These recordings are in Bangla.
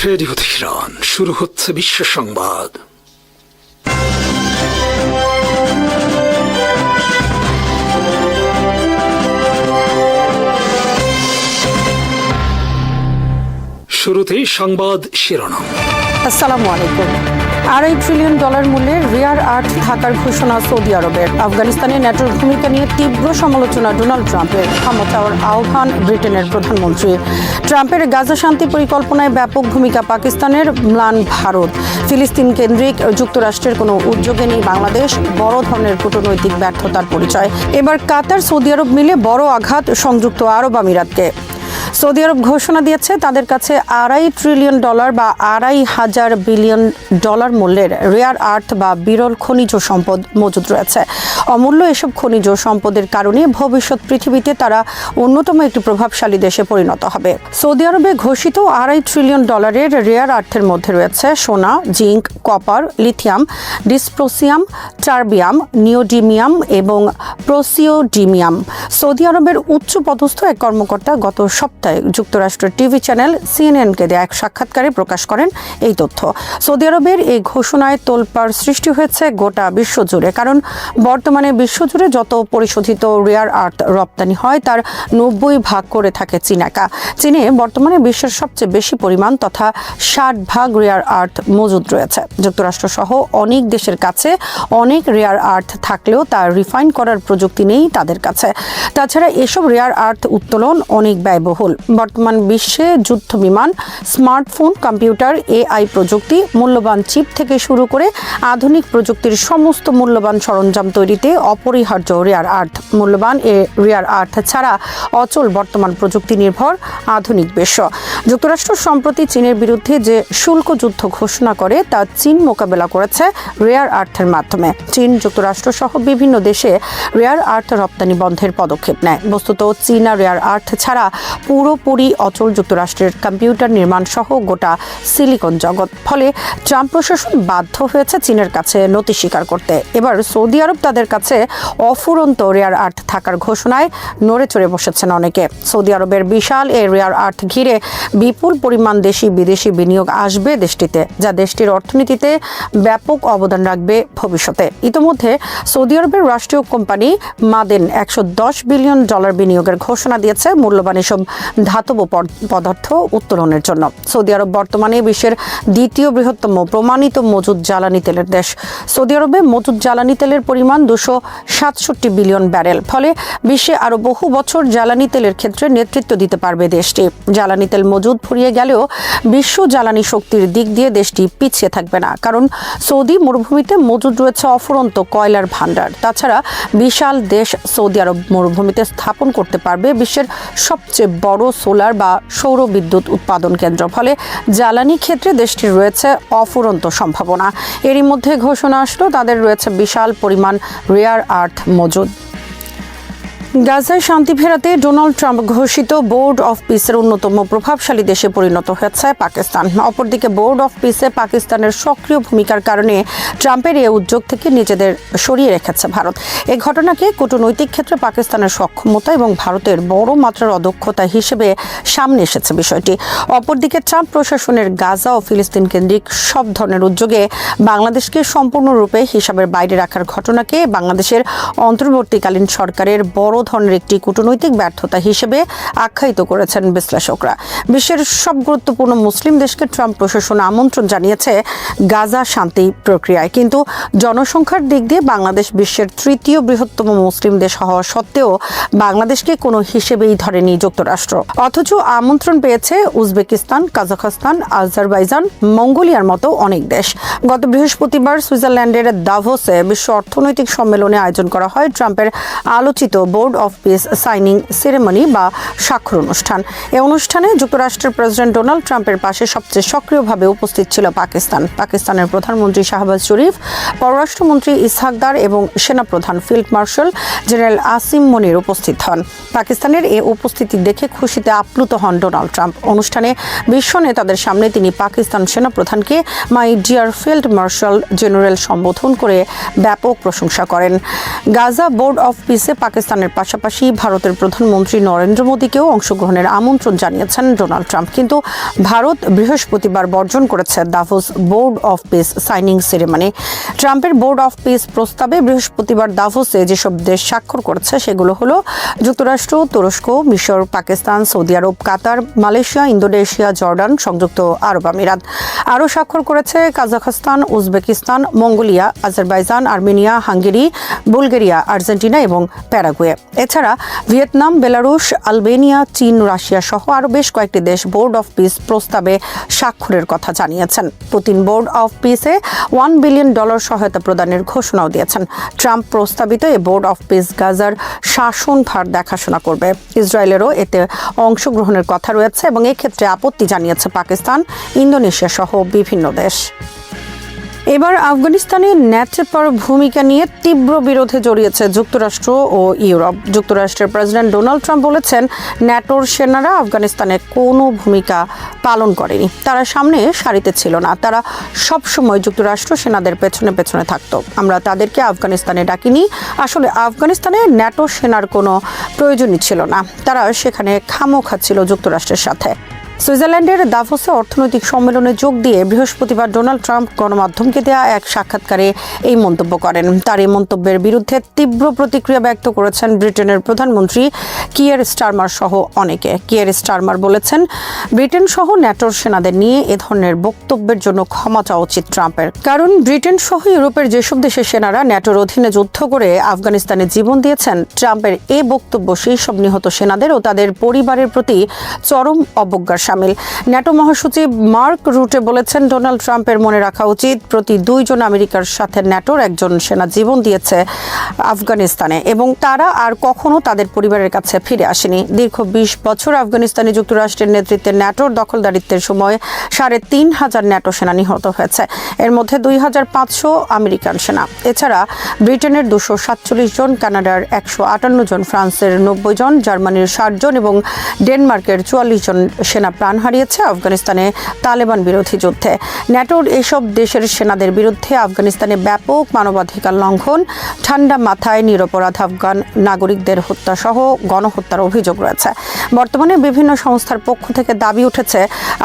রেডিও তেহরান, শুরু হচ্ছে বিশ্ব সংবাদ। শুরুতেই সংবাদ শিরোনাম। আসসালামু আলাইকুম। $2.5 ট্রিলিয়ন মূল্যের রেয়ার আর্থ থাকার ঘোষণা সৌদি আরবের। আফগানিস্তানে ন্যাটোর ভূমিকা নিয়ে তীব্র সমালোচনা ডোনাল্ড ট্রাম্পের। ক্ষমতার আহ্বান ব্রিটেনের প্রধানমন্ত্রী। ট্রাম্পের গাজা শান্তি পরিকল্পনায় ব্যাপক ভূমিকা পাকিস্তানের, ম্লান ভারত। ফিলিস্তিন কেন্দ্রিক যুক্তরাষ্ট্রের কোনো উদ্যোগে নেই বাংলাদেশ, বড় ধরনের কূটনৈতিক ব্যর্থতার পরিচয়। এবার কাতার, সৌদি আরব মিলে বড় আঘাত সংযুক্ত আরব আমিরাতকে। সৌদি আরব ঘোষণা দিয়েছে তাদের কাছে $2.5 ট্রিলিয়ন বা $2.5 বিলিয়ন মূল্যের রেয়ার আর্থ বা বিরল খনিজ সম্পদ মজুদ রয়েছে। অমূল্য এসব খনিজ সম্পদের কারণে ভবিষ্যৎ পৃথিবীতে তারা অন্যতম একটি প্রভাবশালী দেশে পরিণত হবে। সৌদি আরবে ঘোষিত $2.5 ট্রিলিয়ন রেয়ার আর্থের মধ্যে রয়েছে সোনা, zinc, copper, lithium, dysprosium, terbium, neodymium এবং প্রোসিওডিমিয়াম। সৌদি আরবের উচ্চ পদস্থ এক কর্মকর্তা গত সপ্তাহে যুক্তরাষ্ট্রের টিভি চ্যানেল সিএনএনকে দেয়া এক সাক্ষাৎকারে প্রকাশ করেন এই তথ্য। সৌদি আরবের এই ঘোষণায় তোলপাড় সৃষ্টি হয়েছে গোটা বিশ্বজুড়ে, কারণ বর্তমানে বিশ্বজুড়ে যত পরিশোধিত রেয়ার আর্থ রপ্তানি হয় তার 90% করে থাকে চীন একা। চীনে বর্তমানে বিশ্বের সবচেয়ে বেশি পরিমাণ তথা 60% রেয়ার আর্থ মজুদ রয়েছে। যুক্তরাষ্ট্র সহ অনেক দেশের কাছে অনেক রেয়ার আর্থ থাকলেও তা রিফাইন করার প্রযুক্তি নেই তাদের কাছে। তাছাড়া এসব রেয়ার আর্থ উত্তোলন অনেক ব্যয়বহুল। বর্তমান বিশ্বে যুদ্ধ বিমান, স্মার্টফোন, কম্পিউটার, এআই প্রযুক্তি, মূল্যবান চিপ থেকে শুরু করে আধুনিক প্রযুক্তির সমস্ত মূল্যবান সরঞ্জাম তৈরিতে অপরিহার্য রেয়ার আর্থ। মূল্যবান এ রেয়ার আর্থ ছাড়া অচল বর্তমান প্রযুক্তি নির্ভর আধুনিক বিশ্ব। যুক্তরাষ্ট্র সম্প্রতি চীনের বিরুদ্ধে যে শুল্ক যুদ্ধ ঘোষণা করে তা চীন মোকাবেলা করেছে রেয়ার আর্থের মাধ্যমে। চীন, যুক্তরাষ্ট্র সহ বিভিন্ন দেশে রেয়ার আর্থ রপ্তানি বন্ধের পদক্ষেপ নেয়। বস্তুত চীনা রেয়ার আর্থ ছাড়া পুরোপুরি অচল যুক্তরাষ্ট্রের কম্পিউটার নির্মাণ সহ গোটা সিলিকন জগৎ। ফলে ট্রাম্প প্রশাসন বাধ্য হয়েছে চীনের কাছে নতি স্বীকার করতে। এবার সৌদি আরব তাদের কাছে অফুরন্ত রেয়ার আর্থ থাকার ঘোষণায় নড়ে চড়ে বসেছেন অনেকে। সৌদি আরবের বিশাল এই রেয়ার আর্থ ঘিরে বিপুল পরিমাণ দেশি বিদেশি বিনিয়োগ আসবে দেশটিতে, যা দেশটির অর্থনীতিতে ব্যাপক অবদান রাখবে ভবিষ্যতে। ইতোমধ্যে সৌদি আরবের রাষ্ট্রীয় কোম্পানি মাদেন $110 বিলিয়ন বিনিয়োগের ঘোষণা দিয়েছে মূল্যবান এসব ধাতব পদার্থ উত্তোলনের জন্য। সৌদি আরব বর্তমানে বিশ্বের দ্বিতীয় বৃহত্তম প্রমাণিত মজুদ জ্বালানি তেলের দেশ। সৌদি আরবে মজুদ জ্বালানি তেলের পরিমাণ 267 বিলিয়ন ব্যারেল। ফলে বিশ্বে আরও বহু বছর জ্বালানি তেলের ক্ষেত্রে নেতৃত্ব দিতে পারবে দেশটি। জ্বালানি তেল মজুদ ফুরিয়ে গেলেও বিশ্ব জ্বালানি শক্তির দিক দিয়ে দেশটি পিছিয়ে থাকবে না, কারণ সৌদি মরুভূমিতে মজুদ রয়েছে অফুরন্ত কয়লার ভাণ্ডার। তাছাড়া বিশাল দেশ সৌদি আরব মরুভূমিতে স্থাপন করতে পারবে বিশ্বের সবচেয়ে বড় সোলার বা সৌর বিদ্যুৎ উৎপাদন কেন্দ্র। ফলে জ্বালানি ক্ষেত্রে দেশটির রয়েছে অফুরন্ত সম্ভাবনা। এরই মধ্যে ঘোষণা আসলো তাদের রয়েছে বিশাল পরিমাণ রেয়ার আর্থ মজুদ। গাজায় শান্তি ফেরাতে ডোনাল্ড ট্রাম্প ঘোষিত বোর্ড অফ পিসের অন্যতম প্রভাবশালী দেশে পরিণত হয়েছে পাকিস্তান। অপরদিকে বোর্ড অফ পিসে পাকিস্তানের সক্রিয় ভূমিকার কারণে ট্রাম্পের এই উদ্যোগ থেকে নিজেদের সরিয়ে রেখেছে ভারত। এই ঘটনাকে কূটনৈতিক ক্ষেত্রে পাকিস্তানের সক্ষমতা এবং ভারতের বড় মাত্রার অদক্ষতা হিসেবে সামনে এসেছে বিষয়টি। অপরদিকে ট্রাম্প প্রশাসনের গাজা ও ফিলিস্তিন কেন্দ্রিক সব ধরনের উদ্যোগে বাংলাদেশকে সম্পূর্ণরূপে হিসাবের বাইরে রাখার ঘটনাকে বাংলাদেশের অন্তর্বর্তীকালীন সরকারের বড় ধরনের একটি কূটনৈতিক ব্যর্থতা হিসেবে আখ্যায়িত করেছেন বিশ্লেষকরা। বিশ্বের সব গুরুত্বপূর্ণ মুসলিম দেশকে ট্রাম্প প্রশাসন আমন্ত্রণ জানিয়েছে গাজা শান্তি প্রক্রিয়ায়, কিন্তু জনসংখ্যার দিক দিয়ে বাংলাদেশ বিশ্বের তৃতীয় বৃহত্তম মুসলিম দেশ হওয়া সত্ত্বেও বাংলাদেশকে কোনো হিসেবেই ধরেনি যুক্তরাষ্ট্র। অথচ আমন্ত্রণ পেয়েছে উজবেকিস্তান, কাজাখস্তান, আজারবাইজান, মঙ্গোলিয়ার মতো অনেক দেশ। গত বৃহস্পতিবার সুইজারল্যান্ডের দাভোসে বিশ্ব অর্থনৈতিক সম্মেলনে আয়োজন করা হয় ট্রাম্পের আলোচিত board of piece signing ceremony বা স্বাক্ষর অনুষ্ঠান। এই অনুষ্ঠানে যুক্তরাষ্ট্রের প্রেসিডেন্ট ডোনাল্ড ট্রাম্পের পাশে সবচেয়ে সক্রিয়ভাবে উপস্থিত ছিল পাকিস্তানের প্রধানমন্ত্রী শাহবাজ শরীফ, পররাষ্ট্রমন্ত্রী ইসহাকদার এবং সেনাপ্রধান ফিল্ড মার্শাল জেনারেল আসিম মনির উপস্থিত হন। পাকিস্তানের এই উপস্থিতি দেখে খুশিতে আপ্লুত হন ডোনাল্ড ট্রাম্প। অনুষ্ঠানে বিশ্ব নেতাদের সামনে তিনি পাকিস্তান সেনাপ্রধানকে my dear field marshal general সম্বোধন করে ব্যাপক প্রশংসা করেন। গাজা বোর্ড অফ পিসে পাকিস্তানের পাশাপাশি ভারতের প্রধানমন্ত্রী নরেন্দ্র মোদীকেও অংশগ্রহণের আমন্ত্রণ জানিয়েছেন ডোনাল্ড ট্রাম্প। কিন্তু ভারত বৃহস্পতিবার বর্জন করেছে Davos board of piece signing ceremony. ট্রাম্পের বোর্ড অফ পিস প্রস্তাবে বৃহস্পতিবার দাভোসে যেসব দেশ স্বাক্ষর করেছে সেগুলো হলো যুক্তরাষ্ট্র, তুরস্ক, মিশর, পাকিস্তান, সৌদি আরব, কাতার, মালয়েশিয়া, ইন্দোনেশিয়া, জর্ডান, সংযুক্ত আরব আমিরাত। আরও স্বাক্ষর করেছে Kazakhstan, Uzbekistan, Mongolia, Azerbaijan, Armenia, Hungary, Bulgaria, Argentina এবং প্যারাগুয়ে। এছাড়া ভিয়েতনাম, বেলারুশ, আলবেনিয়া, চীন, রাশিয়া সহ আরও বেশ কয়েকটি দেশ বোর্ড অফ পিস প্রস্তাবে স্বাক্ষরের কথা জানিয়েছেন। পুতিন বোর্ড অফ পিসে $1 বিলিয়ন সহায়তা প্রদানের ঘোষণাও দিয়েছেন। ট্রাম্প প্রস্তাবিত এই বোর্ড অফ পিস গাজার শাসনভার দেখাশোনা করবে। ইসরায়েলেরও এতে অংশগ্রহণের কথা রয়েছে এবং এক্ষেত্রে আপত্তি জানিয়েছে পাকিস্তান, ইন্দোনেশিয়া সহ বিভিন্ন দেশ। এবার আফগানিস্তানের ন্যাটোর ভূমিকা নিয়ে তীব্র বিরোধে জড়িয়েছে যুক্তরাষ্ট্র ও ইউরোপ। যুক্তরাষ্ট্রের প্রেসিডেন্ট ডোনাল্ড ট্রাম্প বলেছেন, ন্যাটোর সেনারা আফগানিস্তানে কোনো ভূমিকা পালন করেনি, তারা সামনে সারিতে ছিল না, তারা সবসময় যুক্তরাষ্ট্র সেনাদের পেছনে পেছনে থাকতো। আমরা তাদেরকে আফগানিস্তানে ডাকিনি। আসলে আফগানিস্তানে ন্যাটো সেনার কোনো প্রয়োজনই ছিল না, তারা সেখানে খামোখা ছিল যুক্তরাষ্ট্রের সাথে। সুইজারল্যান্ডের দাভোসে অর্থনৈতিক সম্মেলনে যোগ দিয়ে বৃহস্পতিবার ডোনাল্ড ট্রাম্প গণমাধ্যমকে দেয়া এক সাক্ষাৎকারে এই মন্তব্য করেন। তার এই মন্তব্যের বিরুদ্ধে তীব্র প্রতিক্রিয়া ব্যক্ত করেছেন ব্রিটেনের প্রধানমন্ত্রী কিয়ার স্টারমার সহ অনেকে। কিয়ার স্টারমার বলেছেন, ব্রিটেন সহ ন্যাটোর সেনাদের নিয়ে এ ধরনের বক্তব্যের জন্য ক্ষমা চাওয়া উচিত ট্রাম্পের। কারণ ব্রিটেন সহ ইউরোপের যেসব দেশের সেনারা ন্যাটোর অধীনে যুদ্ধ করে আফগানিস্তানে জীবন দিয়েছেন, ট্রাম্পের এই বক্তব্য সেই সব নিহত সেনাদের ও তাদের পরিবারের প্রতি চরম অবজ্ঞার শামিল। ন্যাটো মহাসচিব মার্ক রুটে বলেছেন, ডোনাল্ড ট্রাম্পের মনে রাখা উচিত প্রতি 2 জন আমেরিকার সাথে ন্যাটোর একজন সেনা জীবন দিয়েছে আফগানিস্তানে এবং তারা আর কখনো তাদের পরিবারের কাছে ফিরে আসেনি। দীর্ঘ 20 বছর আফগানিস্তানে যুক্তরাষ্ট্রের নেতৃত্বে ন্যাটোর দখলদারিত্বের সময় 3,500 ন্যাটো সেনা নিহত হয়েছে, এর মধ্যে 2,500 আমেরিকান সেনা। এছাড়া ব্রিটেনের 247 জন, কানাডার 158 জন, ফ্রান্সের 90 জন, জার্মানির 60 জন এবং ডেনমার্কের 44 জন সেনা প্রাণ হারিয়েছে আফগানিস্তানে তালেবান বিরোধী যুদ্ধে। ন্যাটোর এসব দেশের সেনাদের বিরুদ্ধে আফগানিস্তানে ব্যাপক মানবাধিকার লঙ্ঘন, ঠান্ডা মাথায় নিরপরাধ আফগান নাগরিকদের হত্যা সহ গণহত্যার অভিযোগ রয়েছে। বর্তমানে বিভিন্ন সংস্থার পক্ষ থেকে দাবি উঠেছে,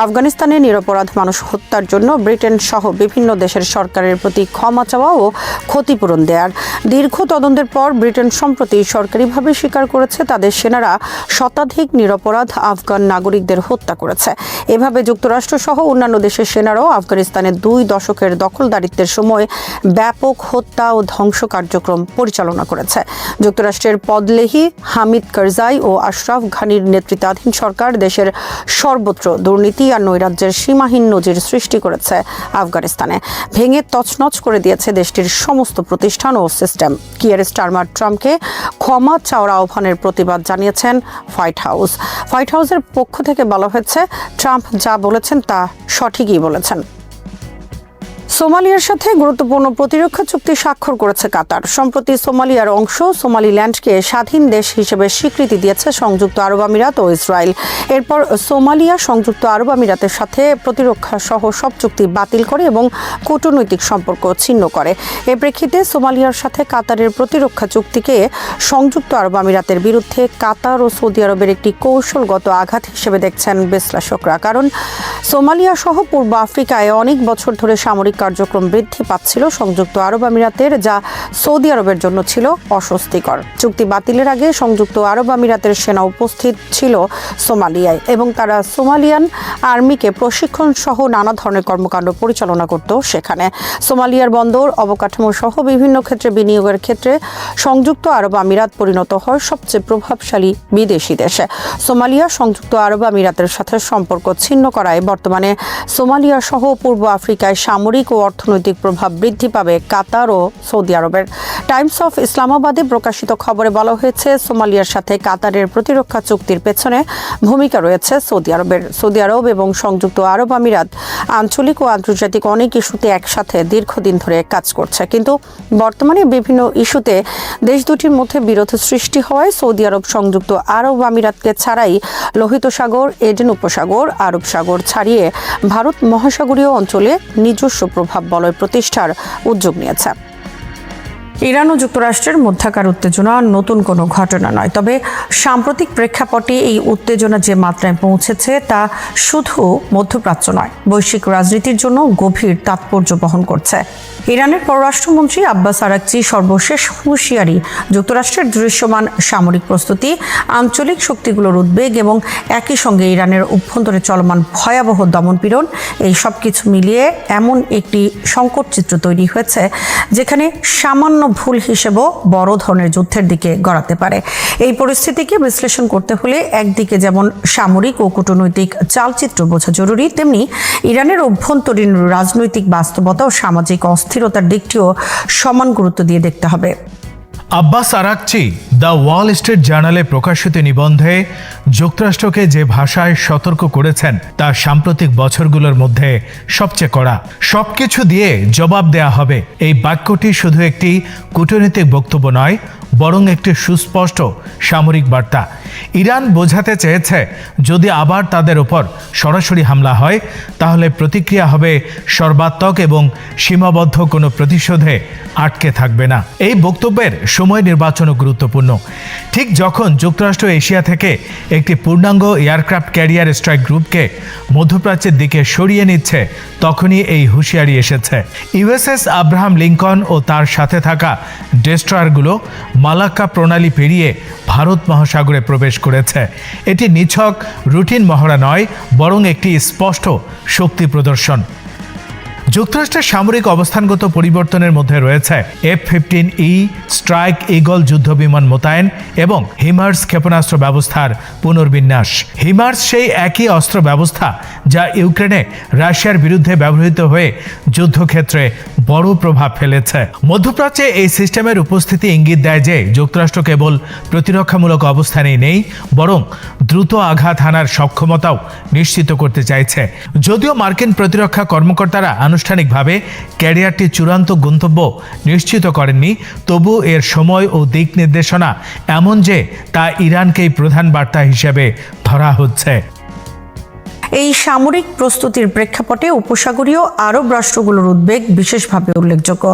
আফগানিস্তানে নিরপরাধ মানুষ হত্যার জন্য ব্রিটেন সহ বিভিন্ন দেশের সরকারের প্রতি ক্ষমা চাওয়া ও ক্ষতিপূরণ দেওয়ার। দীর্ঘ তদন্তের পর ব্রিটেন সম্প্রতি সরকারিভাবে স্বীকার করেছে তাদের সেনারা শতাধিক নিরপরাধ আফগান নাগরিকদের হত্যা করেছে। এভাবে যুক্তরাষ্ট্র সহ অন্যান্য দেশের সেনারাও আফগানিস্তানের 2 দশকের দখলদারিত্বের সময় ব্যাপক হত্যা ও ধ্বংস কার্যক্রম পরিচালনা করেছে। যুক্তরাষ্ট্রের পদলেহি হামিদ কারজাই ও আশরাফ ঘানির নেতৃত্বাধীন সরকার দেশের সর্বত্র দুর্নীতি আর নৈরাজ্যের সীমাহীন নজির সৃষ্টি করেছে আফগানিস্তানে, ভেঙে তছনছ করে দিয়েছে দেশটির সমস্ত প্রতিষ্ঠান ও সিস্টেম। কিয়ার স্টারমার ট্রাম্পকে ক্ষমা চাওয়ার আহ্বানের প্রতিবাদ জানিয়েছেন হোয়াইট হাউস। হোয়াইট হাউসের পক্ষ থেকে বলা হয়েছে, ট্রাম্প যা বলেছেন তা সঠিকই বলেছেন। সোমালিয়ার সাথে গুরুত্বপূর্ণ প্রতিরক্ষা চুক্তি স্বাক্ষর করেছে কাতার। সম্প্রতি সোমালিয়ার অংশ সোমালিল্যান্ডকে স্বাধীন দেশ হিসেবে স্বীকৃতি দিয়েছে সংযুক্ত আরব আমিরাত ও ইসরায়েল। এরপর সোমালিয়া সংযুক্ত আরব আমিরাতের সাথে প্রতিরক্ষা সহ সব চুক্তি বাতিল করে এবং কূটনৈতিক সম্পর্ক ছিন্ন করে। এর প্রেক্ষিতে সোমালিয়ার সাথে কাতারের প্রতিরক্ষা চুক্তিকে সংযুক্ত আরব আমিরাতের বিরুদ্ধে কাতার ও সৌদি আরবের একটি কৌশলগত আঘাত হিসেবে দেখছেন বিশ্লেষকরা। কারণ সোমালিয়া সহ পূর্ব আফ্রিকায় অনেক বছর ধরে সামরিক কার্যক্রম বৃদ্ধি পাচ্ছিল সংযুক্ত আরব আমিরাতের, যা সৌদি আরবের জন্য ছিল অস্বস্তিকর। চুক্তি বাতিলের আগে সংযুক্ত আরব আমিরাতের সেনা উপস্থিত ছিল সোমালিয়ায় এবং তারা সোমালিয়ান আর্মিকে প্রশিক্ষণ সহ নানা ধরনের কর্মকাণ্ড পরিচালনা করত সেখানে। সোমালিয়ার বন্দর অবকাঠামো সহ বিভিন্ন ক্ষেত্রে বিনিয়োগের ক্ষেত্রে সংযুক্ত আরব আমিরাত পরিণত হয় সবচেয়ে প্রভাবশালী বিদেশি দেশে। সোমালিয়া সংযুক্ত আরব আমিরাতের সাথে সম্পর্ক ছিন্ন করায় বর্তমানে সোমালিয়া সহ পূর্ব আফ্রিকায় সামরিক ও অর্থনৈতিক প্রভাব বৃদ্ধি পাবে কাতার ও সৌদি আরবের। টাইমস অফ ইসলামাবাদে প্রকাশিত খবরে বলা হয়েছে, সোমালিয়ার সাথে কাতারের প্রতিরক্ষা চুক্তির পেছনে ভূমিকা রয়েছে সৌদি আরবের। সৌদি আরব এবং সংযুক্ত আরব আমিরাত আঞ্চলিক ও আন্তর্জাতিক অনেক ইস্যুতে একসাথে দীর্ঘদিন ধরে কাজ করছে, কিন্তু বর্তমানে বিভিন্ন ইস্যুতে দেশ দুটির মধ্যে বিরোধ সৃষ্টি হওয়ায় সৌদি আরব সংযুক্ত আরব আমিরাতকে ছাড়াই লোহিত সাগর, এডেন উপসাগর, আরব সাগর ছাড়িয়ে ভারত মহাসাগরীয় অঞ্চলে নিজস্ব প্রভাব বলয় প্রতিষ্ঠার উদ্যোগ নিয়েছে। ইরান ও যুক্তরাষ্ট্রের মধ্যকার উত্তেজনা নতুন কোনো ঘটনা নয়, তবে সাম্প্রতিক প্রেক্ষাপটে এই উত্তেজনা যে মাত্রায় পৌঁছেছে তা শুধু মধ্যপ্রাচ্য নয়, বৈশ্বিক রাজনীতির জন্য গভীর তাৎপর্য বহন করছে। ইরানের পররাষ্ট্রমন্ত্রী আব্বাস আরাকচি সর্বশেষ হুঁশিয়ারি যুক্তরাষ্ট্রের দৃশ্যমান সামরিক প্রস্তুতি, আঞ্চলিক শক্তিগুলোর উদ্বেগ এবং একই সঙ্গে ইরানের অভ্যন্তরে চলমান ভয়াবহ দমনপীড়ন, এই সব কিছু মিলিয়ে এমন একটি সংকট চিত্র তৈরি হয়েছে যেখানে সামান্য ভুল হিসেবেও বড় ধরনের যুদ্ধের দিকে গড়াতে পারে। এই পরিস্থিতিকে বিশ্লেষণ করতে হলে একদিকে যেমন সামরিক ও কূটনৈতিক চালচিত্র বোঝা জরুরি, তেমনি ইরানের অভ্যন্তরীণ রাজনৈতিক বাস্তবতা ও সামাজিক অস্থিরতার দিকটিও সমান গুরুত্ব দিয়ে দেখতে হবে। Abbas Araghchi the Wall Street জার্নালে প্রকাশিত নিবন্ধে যুক্তরাষ্ট্রকে যে ভাষায় সতর্ক করেছেন তা সাম্প্রতিক বছরগুলোর মধ্যে সবচেয়ে কড়া। সবকিছু দিয়ে জবাব দেয়া হবে, এই বাক্যটি শুধু একটি কূটনৈতিক বক্তব্য নয়, বরং একটি সুস্পষ্ট সামরিক বার্তা। ইরান বোঝাতে চেয়েছে যদি আবার তাদের ওপর সরাসরি হামলা হয় তাহলে প্রতিক্রিয়া হবে সর্বাত্মক এবং সীমাবদ্ধ, কোনো প্রতিশোধে আটকে থাকবে না। এই বক্তব্যের সময় নির্বাচনও গুরুত্বপূর্ণ। ঠিক যখন যুক্তরাষ্ট্র এশিয়া থেকে একটি পূর্ণাঙ্গ এয়ারক্রাফট ক্যারিয়ার স্ট্রাইক গ্রুপকে মধ্যপ্রাচ্যের দিকে সরিয়ে নিচ্ছে, তখনই এই হুঁশিয়ারি এসেছে। ইউএসএস আব্রাহাম লিঙ্কন ও তার সাথে থাকা ডেস্ট্রয়ারগুলো মালাক্কা প্রণালী পেরিয়ে ভারত মহাসাগরে প্রবেশ করেছে। এটি নিছক রুটিন মহড়া নয়, বরং একটি স্পষ্ট শক্তি প্রদর্শন। যুক্তরাষ্ট্রের সামরিক অবস্থানগত পরিবর্তনের মধ্যে রয়েছে F-15E স্ট্রাইক ঈগল যুদ্ধবিমান মোতায়েন এবং হিমার্স ক্ষেপণাস্ত্র ব্যবস্থার পুনর্বিন্যাস। হিমার্স সেই একই অস্ত্র ব্যবস্থা যা ইউক্রেনে রাশিয়ার বিরুদ্ধে ব্যবহৃত হয়ে যুদ্ধক্ষেত্রে বড় প্রভাব ফেলেছে। মধ্যপ্রাচ্যে এই সিস্টেমের উপস্থিতি ইঙ্গিত দেয় যে যুক্তরাষ্ট্র কেবল প্রতিরক্ষামূলক অবস্থানেই নেই, বরং দ্রুত আঘাত হানার সক্ষমতাও নিশ্চিত করতে চাইছে। যদিও মার্কিন প্রতিরক্ষা কর্মকর্তারা আনুষ্ঠানিকভাবে ক্যারিয়ারটির চূড়ান্ত গন্তব্য নিশ্চিত করেননি, তবু এর সময় ও দিক নির্দেশনা এমন যে তা ইরানকেই প্রধান বার্তা হিসেবে ধরা হচ্ছে। এই সামরিক প্রস্তুতির প্রেক্ষাপটে উপসাগরীয় আরব রাষ্ট্রগুলোর উদ্বেগ বিশেষভাবে উল্লেখযোগ্য।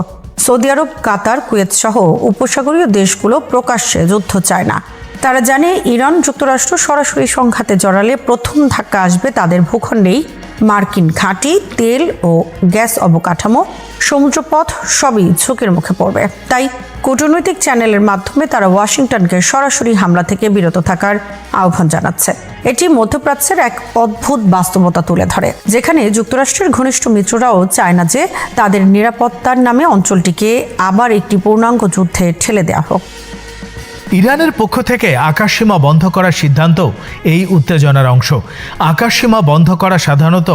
সৌদি আরব, কাতার, কুয়েত সহ উপসাগরীয় দেশগুলো প্রকাশ্যে যুদ্ধ চায় না। তারা জানে ইরান যুক্তরাষ্ট্র সরাসরি সংঘাতে জড়ালে প্রথম ধাক্কা আসবে তাদের ভূখণ্ডেই। মার্কিন ঘাঁটি, তেল ও গ্যাস অবকাঠামো, সমুদ্রপথ সবই ঝুঁকির মুখে পড়বে। তাই কূটনৈতিক চ্যানেলের মাধ্যমে তারা ওয়াশিংটনকে সরাসরি হামলা থেকে বিরত থাকার আহ্বান জানাচ্ছে। এটি মধ্যপ্রাচ্যের এক অদ্ভুত বাস্তবতা তুলে ধরে, যেখানে যুক্তরাষ্ট্রের ঘনিষ্ঠ মিত্ররাও চায় না যে তাদের নিরাপত্তার নামে অঞ্চলটিকে আবার একটি পূর্ণাঙ্গ যুদ্ধে ঠেলে দেওয়া হোক। ইরানের পক্ষ থেকে আকাশসীমা বন্ধ করার সিদ্ধান্ত এই উত্তেজনার অংশ। আকাশসীমা বন্ধ করা সাধারণত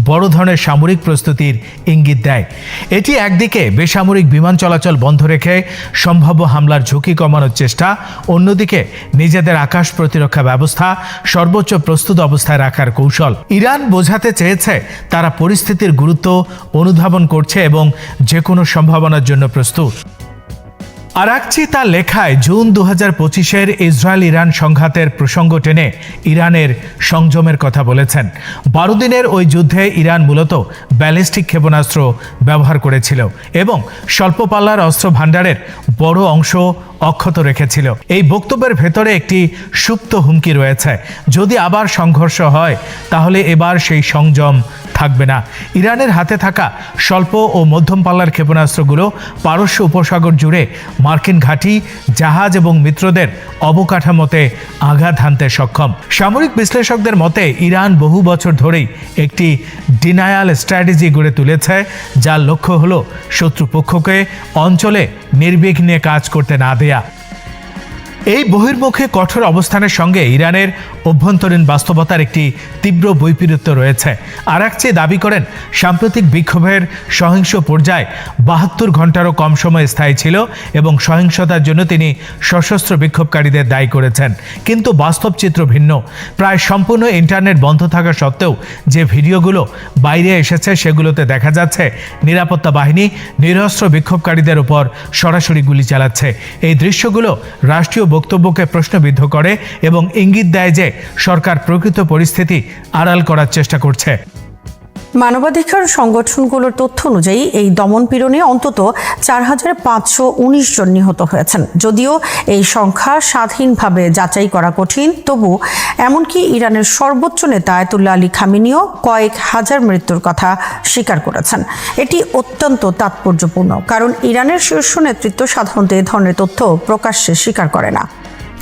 বড় ধরনের সামরিক প্রস্তুতির ইঙ্গিত দেয়। এটি একদিকে বেসামরিক বিমান চলাচল বন্ধ রেখে সম্ভাব্য হামলার ঝুঁকি কমানোর চেষ্টা, অন্যদিকে নিজেদের আকাশ প্রতিরক্ষা ব্যবস্থা সর্বোচ্চ প্রস্তুত অবস্থায় রাখার কৌশল। ইরান বোঝাতে চেয়েছে তারা পরিস্থিতির গুরুত্ব অনুধাবন করছে এবং যে কোনো সম্ভাবনার জন্য প্রস্তুত। আরাকচি তার লেখায় জুন 2025-এর ইসরায়েল ইরান সংঘাতের প্রসঙ্গ টেনে ইরানের সংযমের কথা বলেছেন। 12 দিনের ওই যুদ্ধে ইরান মূলত ব্যালিস্টিক ক্ষেপণাস্ত্র ব্যবহার করেছিল এবং স্বল্প পাল্লার অস্ত্র ভাণ্ডারের বড় অংশ অক্ষত রেখেছিল। এই বক্তব্যের ভেতরে একটি সুপ্ত হুমকি রয়েছে। যদি আবার সংঘর্ষ হয় তাহলে এবার সেই সংযম থাকবে না। ইরানের হাতে থাকা স্বল্প ও মধ্যম পাল্লার ক্ষেপণাস্ত্রগুলো পারস্য উপসাগর জুড়ে মার্কিন ঘাঁটি, জাহাজ এবং মিত্রদের অবকাঠামোতে আঘাত হানতে সক্ষম। সামরিক বিশ্লেষকদের মতে ইরান বহু বছর ধরেই একটি ডিনায়াল স্ট্র্যাটেজি গড়ে তুলেছে, যার লক্ষ্য হলো শত্রুপক্ষকে অঞ্চলে নির্বিঘ্নে কাজ করতে না দেয়া। এই বহির্মুখী কঠোর অবস্থানের সঙ্গে ইরানের অভ্যন্তরীণ বাস্তবতার একটি তীব্র বৈপরীত্য রয়েছে। আরাকচি দাবি করেন সাম্প্রতিক বিক্ষোভের সহিংস পর্যায় 72 ঘন্টারও কম সময় স্থায়ী ছিল এবং সহিংসতার জন্য তিনি সশস্ত্র বিক্ষোভকারীদের দায়ী করেছেন। কিন্তু বাস্তব চিত্র ভিন্ন। প্রায় সম্পূর্ণ ইন্টারনেট বন্ধ থাকা সত্ত্বেও যে ভিডিওগুলো বাইরে এসেছে সেগুলোতে দেখা যাচ্ছে নিরাপত্তা বাহিনী নিরস্ত্র বিক্ষোভকারীদের উপর সরাসরি গুলি চালাচ্ছে। এই দৃশ্যগুলো রাষ্ট্রীয় বক্তব্যকে প্রশ্নবিদ্ধ করে এবং ইঙ্গিত দেয় যে সরকার প্রকৃত পরিস্থিতি আড়াল করার চেষ্টা করছে। মানবাধিকার সংগঠনগুলোর তথ্য অনুযায়ী এই দমনপীড়নে অন্তত 4,519 জন নিহত হয়েছেন। যদিও এই সংখ্যা স্বাধীনভাবে যাচাই করা কঠিন, তবু এমনকি ইরানের সর্বোচ্চ নেতা আয়াতুল্লাহ আলী খামেনিও কয়েক হাজার মৃত্যুর কথা স্বীকার করেছেন। এটি অত্যন্ত তাৎপর্যপূর্ণ, কারণ ইরানের শীর্ষ নেতৃত্ব সাধারণত এ ধরনের তথ্য প্রকাশ্যে স্বীকার করে না।